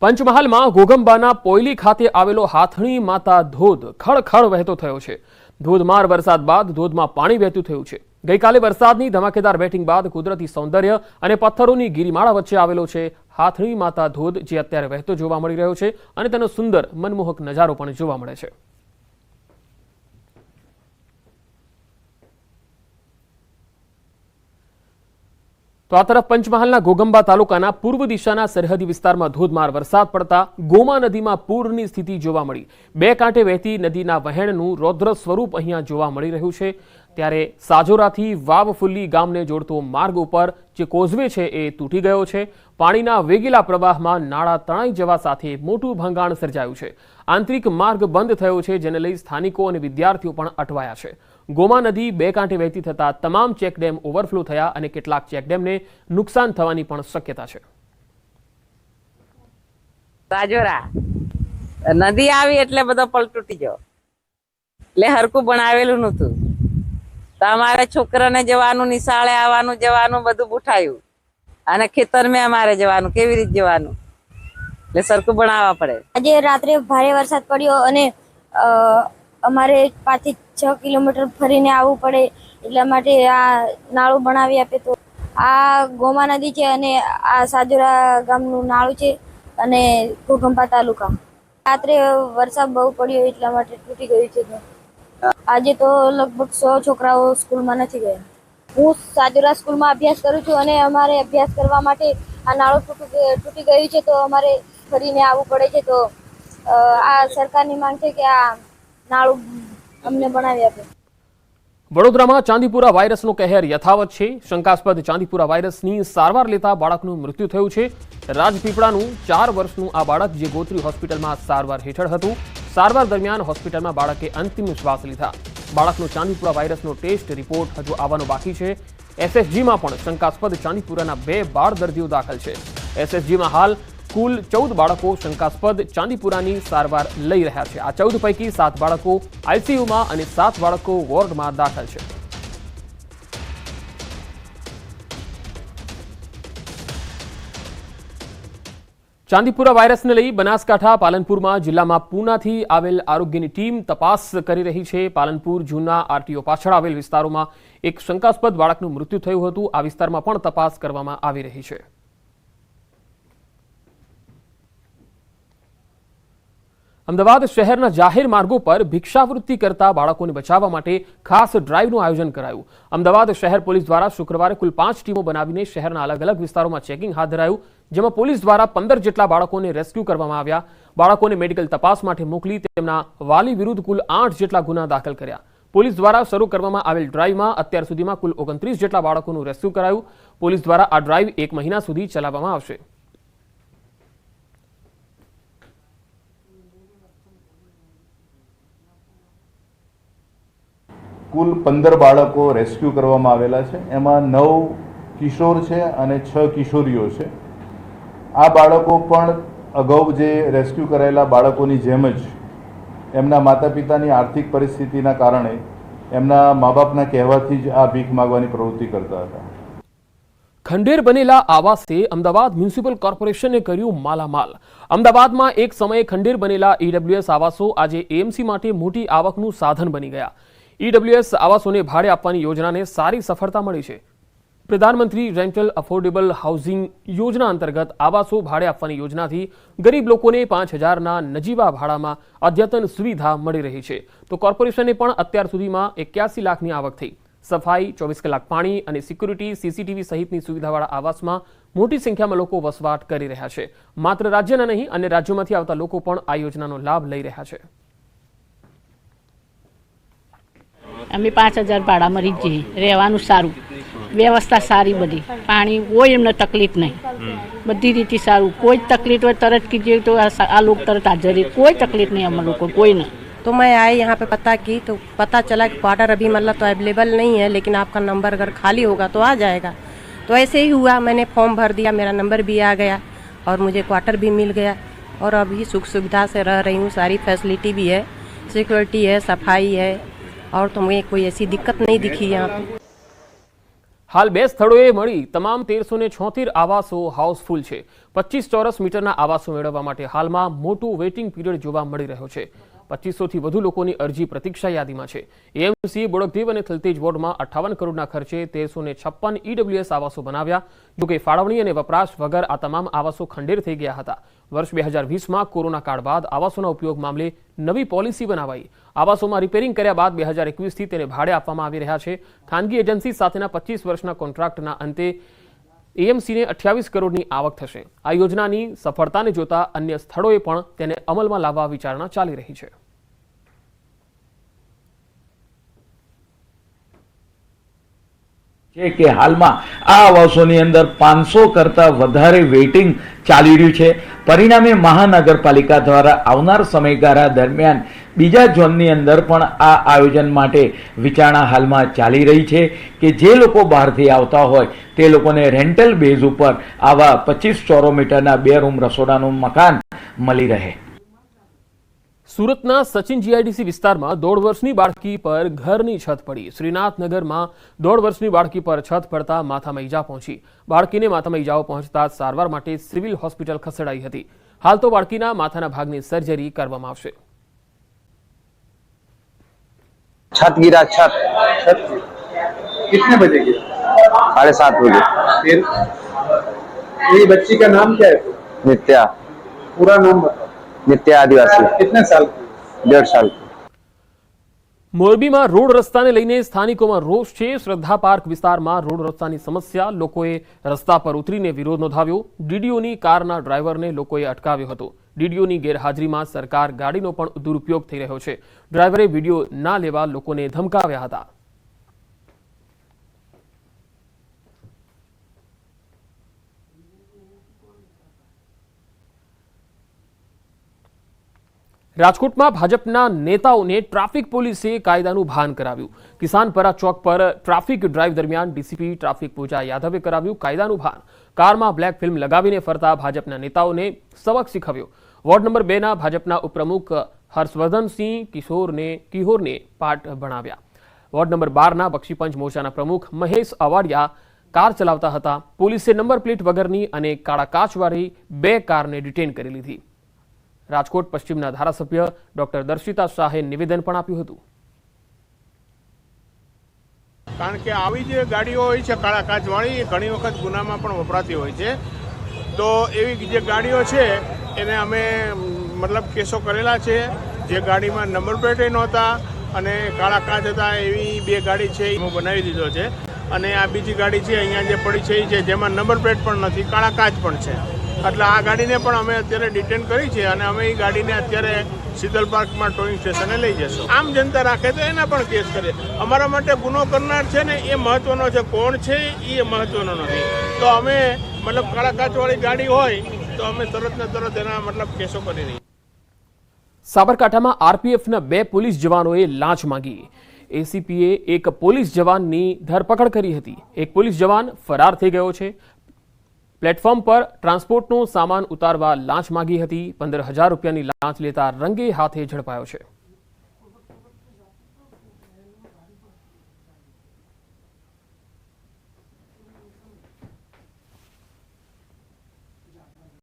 પંચમહાલમાં ઘોઘંબાના પોયલી ખાતે આવેલો હાથણી માતા ધોધ ખળખળ વહેતો થયો છે। ધોધમાર વરસાદ બાદ ધોધમાં પાણી વહેતું થયું છે। ગઈકાલે વરસાદની ધમાકેદાર બેટિંગ બાદ કુદરતી સૌંદર્ય અને પથ્થરોની ગિરિમાળા વચ્ચે આવેલો છે હાથણી માતા ધોધ, જે અત્યારે વહેતો જોવા મળી રહ્યો છે અને તેનો સુંદર મનમોહક નજારો પણ જોવા મળે છે। तो आ तरफ पंचमहालना घोघंबा तालुकाना पूर्व दिशाना सरहदी विस्तारमां धोधमार वरसाद पड़ता गोमा नदीमां पूरनी स्थिति जोवा मळी। बे कांठे वहेती नदीना वहेणनुं रौद्र स्वरूप अहींया जोवा मळी रह्युं छे। त्यारे साजोराथी वावफुल्ली गाમને जोड़तो मार्ग उपर जे कोઝવે છે એ તૂટી ગયો છે। પાણીના વેગીલા પ્રવાહમાં નાળા તણાઈ જવા સાથે મોટું ભંગાણ સર્જાયું છે। આંતરિક માર્ગ બંધ થયો છે, જેને લઈ સ્થાનિકો અને વિદ્યાર્થીઓ પણ અટવાયા છે। गोमा नदी बे कांठे वहेती थता तमाम चेकडेम ओवरफ्लो थया अने केटलाक चेकडेमने नुकसान थवानी पण शक्यता छे। साजोरा नदी आवी एटले बधो पल तूटी गयो, એટલે હરકું બનાવેલું નહોતું તો અમારે છોકરાને જવાનું, નિશાળે આવવાનું જવાનું બધું ઉઠાયું અને ખેતરમાં અમારે જવાનું, કેવી રીતે જવાનું, એટલે સરખું બનાવવા પડે। આજે રાત્રે ભારે વરસાદ પડ્યો અને અમારે 5 થી 6 કિલોમીટર ફરીને આવવું પડે, એટલા માટે આ નાળું બનાવી આપે। તો આ ગોમા નદી છે અને આ સાજોરા ગામનું નાળું છે અને ઘોઘંબા તાલુકા। રાત્રે વરસાદ બહુ પડ્યો એટલા માટે તૂટી ગયું છે। આજે તો લગભગ 100 છોકરાઓ સ્કૂલમાં નથી ગયા। હું સાજોરા સ્કૂલમાં અભ્યાસ કરું છું અને અમારે અભ્યાસ કરવા માટે આ નાળું તૂટી ગયું છે, તો અમારે ફરીને આવવું પડે છે। તો આ સરકારની માંગ છે કે આ નાળું અમને બનાવી આપે। વડોદરામાં ચાંદીપુરા વાયરસનો કહેર યથાવત છે। શંકાસ્પદ ચાંદીપુરા વાયરસની સારવાર લેતા બાળકનું મૃત્યુ થયું છે। રાજપીપળાનું 4 વર્ષનું આ બાળક જે ગોત્રી હોસ્પિટલમાં સારવાર હેઠળ હતું, સારવાર દરમિયાન હોસ્પિટલમાં બાળકે અંતિમ શ્વાસ લીધા। બાળકનો ચાંદીપુરા વાયરસનો ટેસ્ટ રિપોર્ટ હજુ આવવાનો બાકી છે। એસએસજીમાં પણ શંકાસ્પદ ચાંદીપુરાના 2 બાળ દર્દીઓ દાખલ છે। એસએસજીમાં હાલ कुल 14 बाळको शंकास्पद चांदीपुरानी सारवार लई रह्या छे। आ 14 पैकी 7 बाळको आईसीयूमां अने 7 बाळको वोर्डमां दाखल छे। चांदीपुरा वायरसने लई बनासकांठा पालनपुरमां जिल्लामां पूनाथी आवेल आरोग्यनी टीम तपास करी रही छे। पालनपुर जूना आरटीओ पाछळ आवेल विस्तारोमां एक शंकास्पद बाळकनुं मृत्यु थयुं हतुं। आ विस्तारमां पण तपास करवामां आवी रही छे। अमदावाद शहरना जाहेर मार्गों पर भिक्षावृत्ति करता बाळकोने बचाववा माटे खास ड्राइवनुं आयोजन करायुं। अमदावाद शहर पोलीस द्वारा शुक्रवारे कुल 5 टीमों बनावीने शहરના अलग अलग विस्तारों में चेकिंग हाथ धरायुं, जेमां पोलीस द्वारा 15 जेटला बाळकोने रेस्क्यू करवामां આવ્યા। बाळकोने मेडिकल तपास माटे मोकली तेमना वाली विरुद्ध कुल 8 जेटला गुना दाखल कर्या। पोलीस द्वारा शरू करवामां आवेल ड्राइवमां અત્યાર સુધીમાં कुल 29 जेटला बाळकोનું रेस्क्यू करायुं। पोलीस द्वारा आ ड्राइव 1 महीना सुधी चलाववामां आवशे। कुल 15 बाळको रेस्क्यू करवामां आवेला छे। एमां 9 किशोर छे अने 6 किशोरीओ छे। आ बाळको पण अगाऊ जे रेस्क्यू कराયેલા બાળકોની જેમ જ એમના માતા પિતાની આર્થિક પરિસ્થિતિના કારણે એમના મા બાપના કહેવાથી જ આ ભીખ માંગવાની પ્રવૃત્તિ કરતા હતા। खंडेर बनेला आवासे अमदावाद म्युनिसिपल कोर्पोरेशने कर्યું मालामाल। अमदावादमां एक समये खंडेर बनेला ईडब्ल्यूएस आवासो आज एएमसी माटे मोटी आवकनुं साधन बनी गया। ईडब्ल्यूएस आवासोने भाड़े आपवानी योजनाने सारी सफलता मळी छे। प्रधानमंत्री रेंटल अफोर्डेबल हाउसिंग योजना अंतर्गत आवासो भाड़े आपवानी योजनाथी गरीब लोकोने 5000 ना नजीवा भाड़ामां अद्यतन सुविधा मळी रही छे। तो कोर्पोरेशने पण અત્યાર सुधीमां 81 लाखनी आवक थई। सफाई, 24 कलाक पाणी અને સિક્યુરિટી, સીસીટીવી સહિતની સુવિધાવાળા આવાસમાં મોટી સંખ્યામાં લોકો વસવાટ કરી રહ્યા છે। માત્ર રાજ્યના નહીં, અન્ય રાજ્યોમાંથી આવતા લોકો પણ આ યોજનાનો લાભ લઈ રહ્યા છે। અમે 5000 ભાડામાં રહીએ, રહેવાનું સારું, વ્યવસ્થા સારી, બધી પાણી કોઈ એમને તકલીફ નહીં, બધી રીતે સારું, કોઈ તકલીફ હોય તરત કીજીએ તો આ લોકો તરત હાજર રહે, કોઈ તકલીફ નહીં અમે લોકો કોઈ નહીં। तो मैं आई यहाँ पे पता की तो पता चला कि क्वार्टर अभी मतलब तो अवेलेबल नहीं है, लेकिन आपका नंबर अगर खाली होगा तो आ जाएगा। तो ऐसे ही हुआ, मैंने फॉर्म भर दिया, मेरा नंबर भी आ गया और मुझे क्वार्टर भी मिल गया और अभी सुख सुविधा से रह रही हूँ। सारी फैसिलिटी भी है, सिक्योरिटी है, सफाई है और तो मुझे कोई ऐसी दिक्कत नहीं दिखी यहाँ पे। હાલ 2 સ્થળોએ મળી તમામ 1376 આવાસો હાઉસફુલ છે. 25 ચોરસ મીટરના આવાસો મેળવવા માટે હાલમાં મોટું વેઇટિંગ પીરિયડ જોવા મળી રહ્યો છે. 2500થી વધુ લોકોની અરજી પ્રતીક્ષા યાદીમાં છે. એએમસી બોડકદેવ અને થલતેજ વોર્ડમાં 58 કરોડના ખર્ચે 1356 ઈડબ્લ્યુએસ આવાસો બનાવ્યા. જોકે ફાળવણી અને વપરાશ વગર આ તમામ આવાસો ખંડેર થઈ ગયા હતા. વર્ષ 2020માં કોરોના કાળ બાદ આવાસોના ઉપયોગ મામલે નવી પોલિસી બનાવાઈ. આવાસોમાં રિપેરિંગ કર્યા બાદ 2021થી તેને ભાડે આપવામાં આવી રહ્યા છે. ખાનગી એજન્સી સાથેના 25 વર્ષના કોન્ટ્રાક્ટના અંતે એએમસીને 28 કરોડની આવક થશે. આ યોજનાની સફળતાને જોતા અન્ય સ્થળોએ પણ તેને અમલમાં લાવવા વિચારણા ચાલી રહી છે. છે કે હાલમાં આ આવાસોની અંદર 500 કરતા વધારે વેઇટિંગ ચાલી રહ્યું છે. પરિણામે મહાનગરપાલિકા દ્વારા આવનાર સમયગાળા દરમિયાન બીજા ઝોનની અંદર પણ આ આયોજન માટે વિચારણા હાલમાં ચાલી રહી છે કે જે લોકો બહારથી આવતા હોય તે લોકોને રેન્ટલ બેઝ ઉપર આવા 25 ચોરસ મીટરના 2 રૂમ રસોડાનું મકાન મળી રહે. સુરતના સચિન જીઆઈડીસી વિસ્તારમાં 1.5 વર્ષની બાળકી પર ઘરની છત પડી. શ્રીનાથનગરમાં 1.5 વર્ષની બાળકી પર છત પડતા માથામાં ઈજા પહોંચી. બાળકીને માથામાં ઈજાઓ પહોંચતા સારવાર માટે સિવિલ હોસ્પિટલ ખસેડાઈ હતી. હાલ તો બાળકીના માથાના ભાગની સર્જરી કરવામાં આવશે. छत गिरा, छत कितने बजे गिरा? 7:30 बजे। फिर ये बच्ची का नाम क्या है? नित्या। पूरा नाम बताओ। नित्या आदिवासी। कितने साल की? 1.5 साल की। મોરબીમાં રોડ રસ્તાને લઈને સ્થાનિકોમાં રોષ છે. શ્રદ્ધા પાર્ક વિસ્તારમાં રોડ રસ્તાની સમસ્યા, લોકોએ રસ્તા પર ઉતરીને વિરોધ નોંધાવ્યો. ડીડીઓની કારના ડ્રાઈવરને લોકોએ અટકાવ્યો હતો. ડીડીઓની ગેરહાજરીમાં સરકાર ગાડીનો પણ દુરુપયોગ થઈ રહ્યો છે. ડ્રાઈવરે વિડીયો ના લેવા લોકોને ધમકાવ્યા હતા. રાજકોટમાં ભાજપના નેતાઓને ટ્રાફિક પોલીસે કાયદાનું ભાન કરાવ્યું. કિસાનપરા ચોક પર ટ્રાફિક ડ્રાઈવ દરમિયાન ડીસીપી ટ્રાફિક પૂજા યાદવે કરાવ્યું કાયદાનું ભાન. કારમાં બ્લેક ફિલ્મ લગાવીને ફરતા ભાજપના નેતાઓને સબક શીખવ્યો. વોર્ડ નંબર 2ના ભાજપના ઉપપ્રમુખ હર્ષવર્ધનસિંહ કિહોરને પાઠ ભણાવ્યા. વોર્ડ નંબર 12ના બક્ષીપંચ મોરચાના પ્રમુખ મહેશ અવાડિયા કાર ચલાવતા હતા. પોલીસે નંબર પ્લેટ વગરની અને કાળા કાચવાળી 2 કારને ડિટેન કરી લીધી. રાજકોટ પશ્ચિમના ધારાસભ્ય ડોક્ટર દર્શિતા શાહે નિવેદન પણ આપ્યું હતું. કારણ કે આવી જે ગાડીઓ હોય છે કાળા કાચવાળી એ ઘણી વખત ગુનામાં પણ વપરાતી હોય છે. તો એવી જે ગાડીઓ છે એને અમે મતલબ કેસો કરેલા છે. જે ગાડીમાં નંબર પ્લેટ નહોતા અને કાળા કાચ હતા એવી 2 ગાડી છે એ બનાવી દીધો છે. અને આ બીજી ગાડી છે અહીંયા જે પડી છે એ છે જેમાં નંબર પ્લેટ પણ નથી, કાળા કાચ પણ છે. એટલે આ ગાડીને પણ અમે અત્યારે ડિટેન કરી છે અને અમે એ ગાડીને અત્યારે શીતલ પાર્કમાં ટોઈંગ સ્ટેશને લઈ જશું. આમ જનતા રાખે તો એના પણ કેસ કરીએ. અમારા માટે ગુનો કરનાર છે ને એ મહત્વનો છે, કોણ છે એ મહત્વનો નથી. તો અમે મતલબ કાળા કાચવાળી ગાડી હોય તો અમે તરત ને તરત એના મતલબ કેસો કરી દઈએ. સાબરકાંઠામાં આરપીએફના 2 પોલીસ જવાનોએ લાંચ માંગી. એસીપીએ એક પોલીસ જવાનની ધરપકડ કરી હતી. એક પોલીસ જવાન ફરાર થઈ ગયો છે. પ્લેટફોર્મ પર ટ્રાન્સપોર્ટનો સામાન ઉતારવા લાંચ માંગી હતી. 15,000 રૂપિયાની લાંચ લેતા રંગે હાથે ઝડપાયો છે.